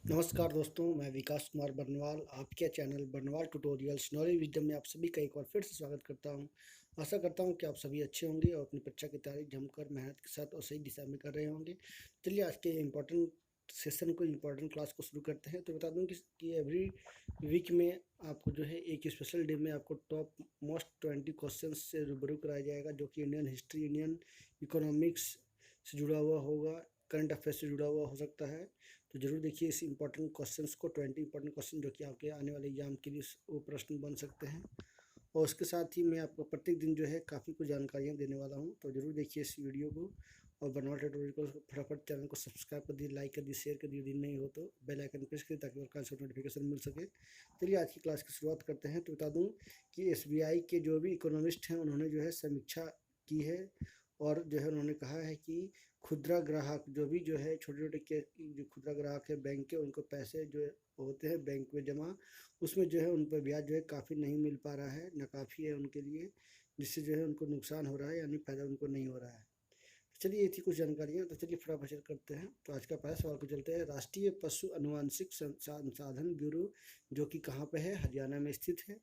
नमस्कार दोस्तों, मैं विकास कुमार बर्नवाल आपके channel Barnwal tutorials knowledge wisdom में आप सभी का एक बार फिर से स्वागत करता हूं। आशा करता हूं कि आप सभी अच्छे होंगे और अपनी परीक्षा की तैयारी जमकर मेहनत के साथ और सही दिशा में कर रहे होंगे। चलिए आज के इम्पोर्टेंट सेशन को इम्पोर्टेंट क्लास को शुरू करते हैं। तो बता दूं कि एवरी वीक में आपको जो है एक स्पेशल डे में आपको टॉप मोस्ट 20 क्वेश्चन से रूबरू कराया जाएगा, जो कि इंडियन हिस्ट्री, इंडियन इकोनॉमिक्स से जुड़ा हुआ होगा, करंट अफेयर से जुड़ा हुआ हो सकता है। तो जरूर देखिए इस इंपॉर्टेंट क्वेश्चंस को, 20 इंपॉर्टेंट क्वेश्चन जो कि आपके आने वाले एग्जाम के लिए वो प्रश्न बन सकते हैं। और उसके साथ ही मैं आपको प्रत्येक दिन जो है काफ़ी कुछ जानकारियाँ देने वाला हूँ। तो जरूर देखिए इस वीडियो को और बर्नवाल ट्यूटोरियल को फटाफट चैनल को सब्सक्राइब कर दिए, लाइक कर दिए, शेयर कर दिए। दिन नहीं हो तो बेल आइकन प्रेस करिए ताकि और से नोटिफिकेशन मिल सके। चलिए आज की क्लास की शुरुआत करते हैं। तो बता दूँ कि एसबीआई के जो भी इकोनॉमिस्ट हैं उन्होंने जो है समीक्षा की है और जो है उन्होंने कहा है कि खुदरा ग्राहक जो भी जो है छोटे छोटे के जो खुदरा ग्राहक है बैंक के, उनको पैसे जो होते हैं बैंक में जमा, उसमें जो है उन पर ब्याज जो है काफ़ी नहीं मिल पा रहा है, नाकाफ़ी है उनके लिए, जिससे जो है उनको नुकसान हो रहा है, यानी फ़ायदा उनको नहीं हो रहा है। चलिए ये थी कुछ जानकारियाँ। तो चलिए फटाफट करते हैं। तो आज का पहला सवाल को चलते हैं। राष्ट्रीय पशु अनुवांशिक संसाधन ब्यूरो जो कि कहाँ पे है? हरियाणा में स्थित है।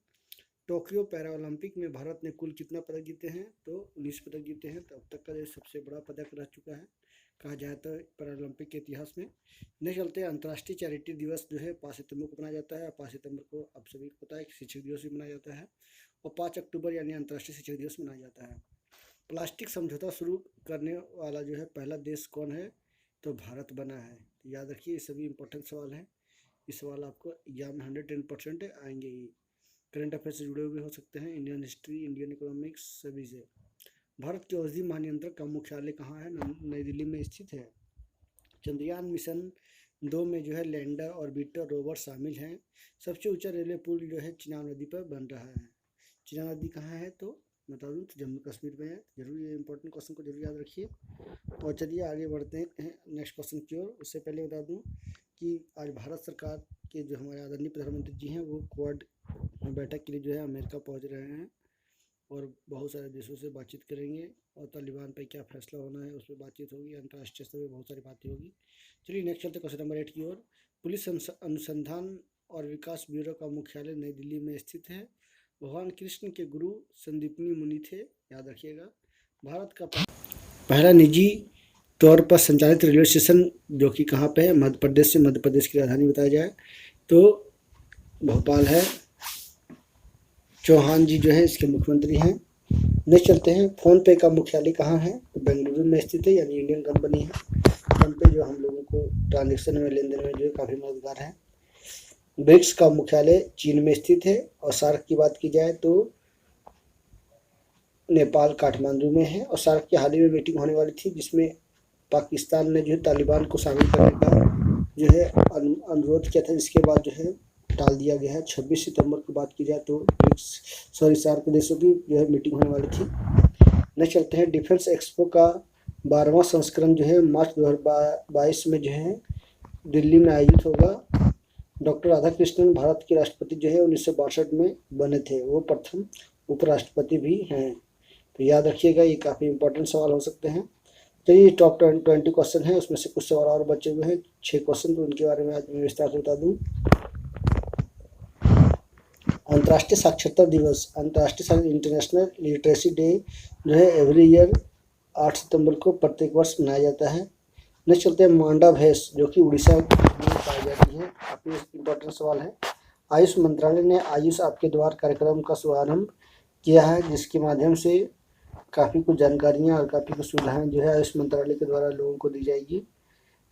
टोक्यो पैरा ओलंपिक में भारत ने कुल कितना पदक जीते हैं? तो 19 पदक जीते हैं। तो अब तक का ये सबसे बड़ा पदक रह चुका है कहा जाए तो पैरा ओलंपिक के इतिहास में। नहीं चलते हैं। अंतर्राष्ट्रीय चैरिटी दिवस जो है 5 सितंबर को मनाया जाता है। 5 सितंबर को आप सभी को पता है कि शिक्षक दिवस भी मनाया जाता है और 5 अक्टूबर यानी अंतर्राष्ट्रीय शिक्षक दिवस मनाया जाता है। प्लास्टिक समझौता शुरू करने वाला जो है पहला देश कौन है? तो भारत बना है। याद रखिए ये सभी इंपॉर्टेंट सवाल हैं। ये सवाल आपको एग्जाम में 110% आएंगे ही। करंट अफेयर से जुड़े हुए हो सकते हैं, इंडियन हिस्ट्री, इंडियन इकोनॉमिक्स सभी से। भारत के औषधि महानियंत्रक का मुख्यालय कहाँ है? नई दिल्ली में स्थित है। चंद्रयान मिशन 2 में जो है लैंडर ऑर्बिटर रोवर शामिल हैं। सबसे ऊंचा रेलवे पुल जो है चिनाब नदी पर बन रहा है। चिनाब नदी कहाँ है? तो बता दूँ तो जम्मू कश्मीर में है। जरूर ये इंपॉर्टेंट क्वेश्चन को जरूर याद रखिए। और चलिए आगे बढ़ते हैं नेक्स्ट क्वेश्चन की ओर। उससे पहले बता दूँ कि आज भारत सरकार के जो हमारे आदरणीय प्रधानमंत्री जी हैं वो क्वाड बैठक के लिए जो है अमेरिका पहुंच रहे हैं और बहुत सारे देशों से बातचीत करेंगे और तालिबान पर क्या फैसला होना है उस पर बातचीत होगी। अंतर्राष्ट्रीय स्तर पर बहुत सारी बातें होगी। चलिए नेक्स्ट चलते क्वेश्चन नंबर 8 की ओर। पुलिस अनुसंधान और विकास ब्यूरो का मुख्यालय नई दिल्ली में स्थित है। भगवान कृष्ण के गुरु संदीपनी मुनि थे, याद रखिएगा। भारत का पहला निजी तौर पर संचालित रेलवे स्टेशन जो कि कहाँ पे है? मध्य प्रदेश से। मध्य प्रदेश की राजधानी बताया जाए तो भोपाल है। चौहान जी जो है इसके मुख्यमंत्री हैं। नेक्स्ट चलते हैं। फोन पे का मुख्यालय कहाँ है? तो बेंगलुरु में स्थित है, यानी इंडियन कंपनी है। फोन पे जो हम लोगों को ट्रांजेक्शन में, लेन देन में जो है काफ़ी मददगार है। ब्रिक्स का मुख्यालय चीन में स्थित है। और सार्क की बात की जाए तो नेपाल काठमांडू में है। और सार्क की हाल ही में मीटिंग होने वाली थी जिसमें पाकिस्तान ने जो है तालिबान को शामिल करने का जो है अनुरोध किया था, जिसके बाद जो है टाल दिया गया है। 26 सितंबर की बात की जाए तो सार्क देशों की जो है मीटिंग होने वाली थी। नेक्स्ट चलते हैं। डिफेंस एक्सपो का 12वां संस्करण जो है मार्च 2022 में जो है दिल्ली में आयोजित होगा। डॉक्टर राधाकृष्णन भारत के राष्ट्रपति जो है 1962 में बने थे। वो प्रथम उपराष्ट्रपति भी हैं। तो याद रखिएगा, ये काफ़ी इंपॉर्टेंट सवाल हो सकते हैं। चलिए टॉप 20 क्वेश्चन है, उसमें से कुछ सवाल और बचे हुए हैं 6 क्वेश्चन, तो उनके बारे में आज मैं विस्तार से बता दूँ। अंतर्राष्ट्रीय साक्षरता दिवस, अंतर्राष्ट्रीय इंटरनेशनल लिटरेसी डे जो है एवरी ईयर 8 सितंबर को प्रत्येक वर्ष मनाया जाता है। नेक्स्ट चलते हैं। मांडा भैंस जो कि उड़ीसा में पाई जाती है, काफ़ी इंपॉर्टेंट सवाल है। आयुष मंत्रालय ने आयुष आपके द्वार कार्यक्रम का शुभारंभ किया है, जिसके माध्यम से काफ़ी कुछ जानकारियाँ और काफ़ी कुछ सुविधाएँ जो है आयुष मंत्रालय के द्वारा लोगों को दी जाएगी।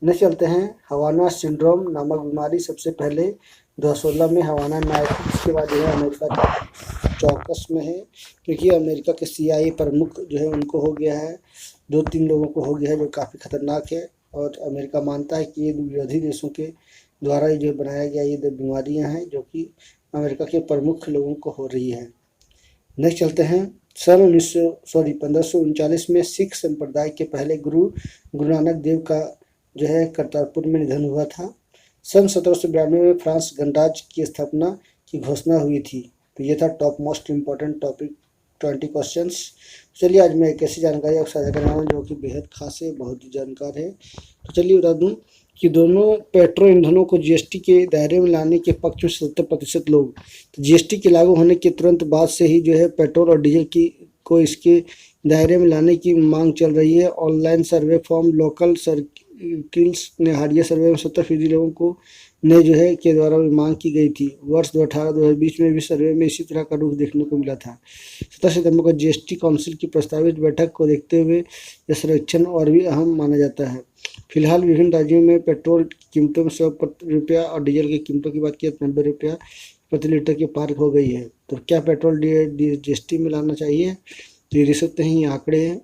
नेक्स्ट चलते हैं। हवाना सिंड्रोम नामक बीमारी सबसे पहले 2016 में हवाना में आई थी, जिसके बाद जो है अमेरिका के चौकस में है, क्योंकि अमेरिका के CIA प्रमुख जो है उनको हो गया है, 2-3 लोगों को हो गया है, जो काफ़ी खतरनाक है। और अमेरिका मानता है कि ये विरोधी देशों के द्वारा जो बनाया गया ये बीमारियाँ हैं जो कि अमेरिका के प्रमुख लोगों को हो रही है। नेक्स्ट चलते हैं। सन 1539 में सिख संप्रदाय के पहले गुरु नानक देव का जो है करतारपुर में निधन हुआ था। सन 1792 में फ्रांस गणराज्य की स्थापना की घोषणा हुई थी। तो ये था top most important topic 20 questions. चलिए आज मैं एक ऐसी जानकारी आपको साझा करना हूँ जो कि बेहद खास है, बहुत ही जानकार है। तो चलिए बता दूँ कि दोनों पेट्रोल ईंधनों को जीएसटी के दायरे में लाने के पक्ष में 70% लोग। तो जीएसटी के लागू होने के तुरंत बाद से ही जो है पेट्रोल और डीजल की को इसके दायरे में लाने की मांग चल रही है। Online survey form local circles ने हालिया सर्वे में 70% लोगों को ने जो है के द्वारा भी मांग की गई थी। वर्ष 2018-2020 में भी सर्वे में इसी तरह का रुख देखने को मिला था। 17 सितंबर को जीएसटी काउंसिल की प्रस्तावित बैठक को देखते हुए यह सर्वेक्षण और भी अहम माना जाता है। फिलहाल विभिन्न राज्यों में पेट्रोल की कीमतों में 100 रुपया और डीजल की कीमतों की बात की तो 90 रुपया प्रति लीटर की पार हो गई है। तो क्या पेट्रोल जीएसटी में लाना चाहिए? तो ये देख सकते हैं, ये आंकड़े हैं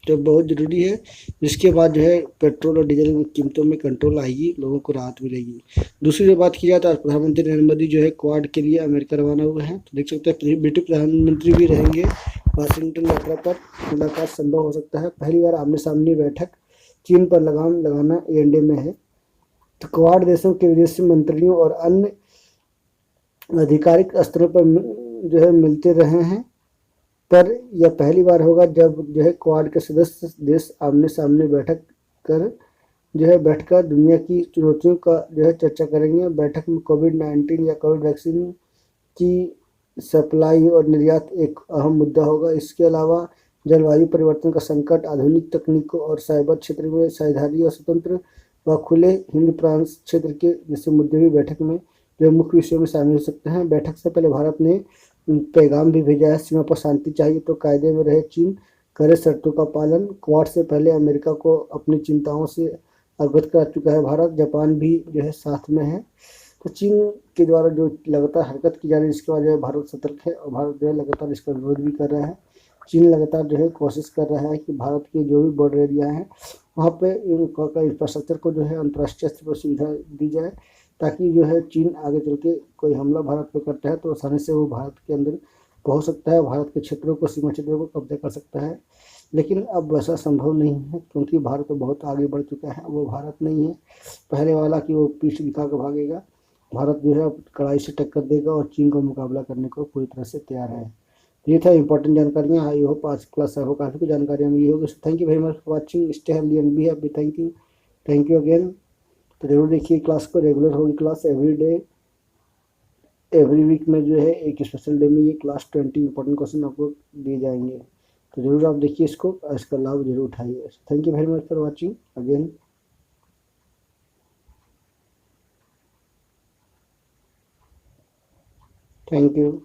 जो बहुत ज़रूरी है। जिसके बाद जो है पेट्रोल और डीजल की कीमतों में कंट्रोल आएगी, लोगों को राहत मिलेगी। दूसरी जो बात की जाए तो आज प्रधानमंत्री नरेंद्र मोदी जो है क्वाड के लिए अमेरिका रवाना हुए हैं। तो देख सकते हैं ब्रिटिश प्रधानमंत्री भी रहेंगे वाशिंगटन यात्रा पर। मुलाकात संभव हो सकता है। पहली बार आमने सामने बैठक, चीन पर लगाम लगाना एजेंडे में है। तो क्वाड देशों के विदेश मंत्रियों और अन्य आधिकारिक स्तरों पर जो है मिलते रहे हैं, पर यह पहली बार होगा जब जो है क्वाड के सदस्य देश आमने सामने बैठकर दुनिया की चुनौतियों का जो है चर्चा करेंगे। बैठक में कोविड-19 या कोविड वैक्सीन की सप्लाई और निर्यात एक अहम मुद्दा होगा। इसके अलावा जलवायु परिवर्तन का संकट, आधुनिक तकनीकों और साइबर क्षेत्र में साझेदारी और स्वतंत्र व खुले हिंद प्रांत क्षेत्र के जैसे मुद्दे भी बैठक में जो मुख्य विषयों में शामिल हो सकते हैं। बैठक से पहले भारत ने पैगाम भी भेजा है, सीमा पर शांति चाहिए तो कायदे में रहे चीन, करे शर्तों का पालन। क्वाड से पहले अमेरिका को अपनी चिंताओं से अवगत करा चुका है भारत। जापान भी जो है साथ में है। तो चीन के द्वारा जो लगातार हरकत की जा रही है, इसके बाद जो है भारत सतर्क है और भारत जो है लगातार इसका विरोध भी कर रहा है। चीन लगातार जो है कोशिश कर रहा है कि भारत के जो भी बॉर्डर एरिया है वहाँ पे इनका इंफ्रास्ट्रक्चर को जो है अंतर्राष्ट्रीय स्तर पर सुविधा दी जाए, ताकि जो है चीन आगे चल के कोई हमला भारत पर करता है तो आसानी से वो भारत के अंदर पहुँच सकता है, भारत के क्षेत्रों को, सीमा क्षेत्रों को कब्जा कर सकता है। लेकिन अब वैसा संभव नहीं है, क्योंकि भारत तो बहुत आगे बढ़ चुका है। वो भारत नहीं है पहले वाला कि वो पीठ दिखा कर भागेगा। भारत जो है अब कड़ाई से टक्कर देगा और चीन का मुकाबला करने को पूरी तरह से तैयार है। ये था इंपॉर्टेंट जानकारियाँ। आई होप आज क्लास आपको काफ़ी कुछ जानकारियाँ मिली होगी। Thank you very much for watching. Stay healthy and be happy. Thank you again. तो जरूर देखिए क्लास को, रेगुलर होगी class every day, every week में जो है एक स्पेशल डे में ये क्लास 20 इंपॉर्टेंट क्वेश्चन आपको दिए जाएंगे। तो जरूर आप देखिए इसको, इसका लाभ जरूर उठाइए। Thank you very much for watching again. Thank you.